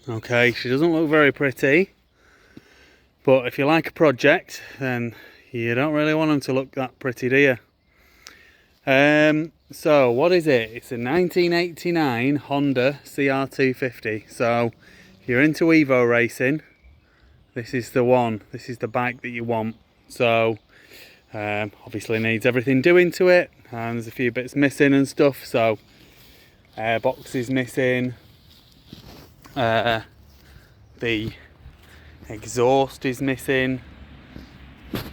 Okay, she doesn't look very pretty, but if you like a project, then you don't really want them to look that pretty, do you? So what is it? It's a 1989 Honda CR250. So if you're into Evo racing, this is the one. This is the bike that you want. So obviously needs everything doing to it, and there's a few bits missing and stuff. So airbox is missing, the exhaust is missing,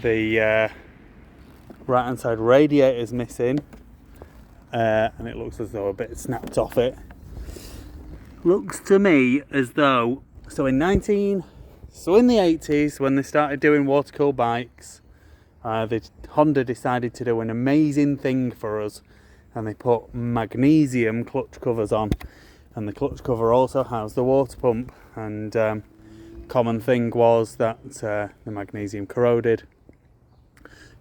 the right hand side radiator is missing, and it looks as though a bit snapped off it. Looks to me as though, so in the 80s, when they started doing water cooled bikes, Honda decided to do an amazing thing for us, and they put magnesium clutch covers on, and the clutch cover also has the water pump, and common thing was that the magnesium corroded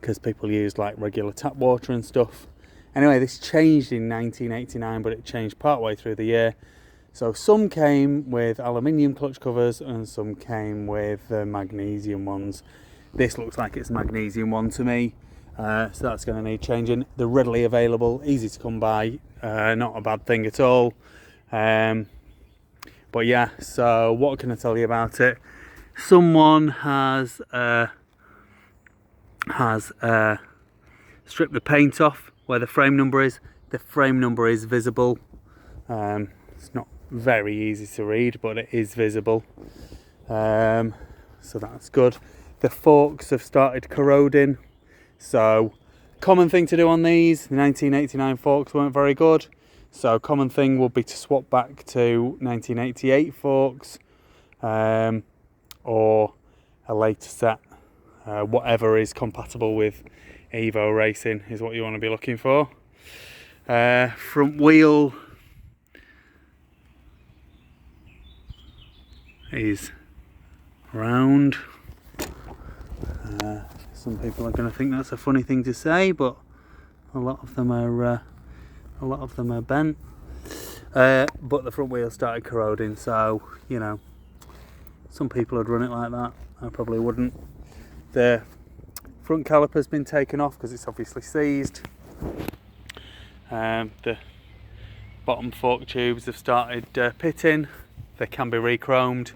because people used like regular tap water and stuff. Anyway, this changed in 1989, but it changed partway through the year. So some came with aluminium clutch covers and some came with the magnesium ones. This looks like it's a magnesium one to me, so that's going to need changing. They're readily available, easy to come by, not a bad thing at all. But yeah, so what can I tell you about it? Someone has stripped the paint off where the frame number is. The frame number is visible. It's not very easy to read, but it is visible. So that's good. The forks have started corroding. So common thing to do on these, the 1989 forks weren't very good. So common thing would be to swap back to 1988 forks, or a later set. Whatever is compatible with Evo racing is what you want to be looking for. Front wheel is round. Some people are going to think that's a funny thing to say, but a lot of them are bent. But the front wheel started corroding, so you know, some people would run it like that. I probably wouldn't. The front caliper's been taken off because it's obviously seized. The bottom fork tubes have started pitting. They can be re-chromed,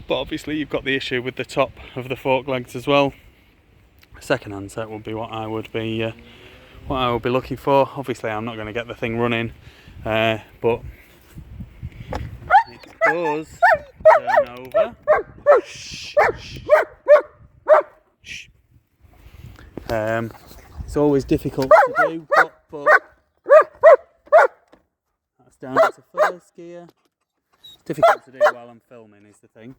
but obviously you've got the issue with the top of the fork legs as well. Second hand set would be what I would be looking for. Obviously I'm not going to get the thing running, but it does turn over. Shh, shh, shh. It's always difficult to do, but that's down to first gear. It's difficult to do while I'm filming is the thing.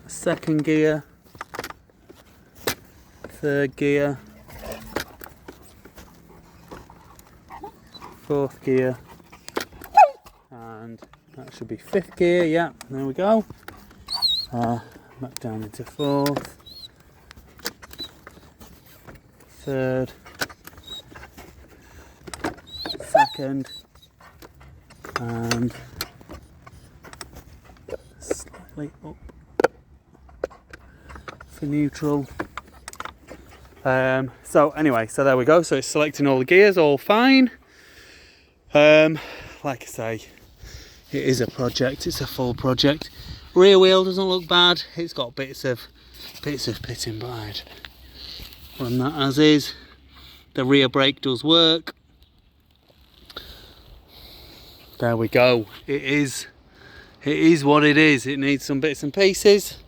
Second gear, third gear, fourth gear, and that should be fifth gear. Yeah, there we go. Back down into fourth, third, second, and slightly up for neutral. So anyway, so there we go. So it's selecting all the gears, all fine. Like I say, it is a project. It's a full project. Rear wheel doesn't look bad. It's got bits of pitting, but I'd run that as is. The rear brake does work. There we go. It is what it is. It needs some bits and pieces.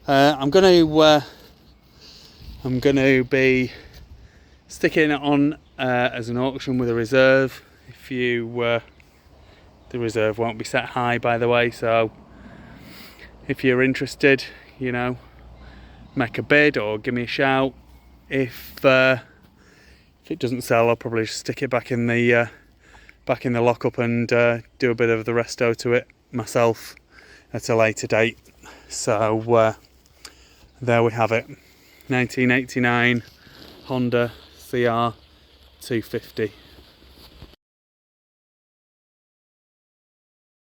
I'm going to be sticking it on as an auction with a reserve. If you the reserve won't be set high, by the way, so if you're interested, you know, make a bid or give me a shout. If it doesn't sell, I'll probably just stick it back in the lockup and do a bit of the resto to it myself at a later date. So there we have it. 1989 Honda CR 250.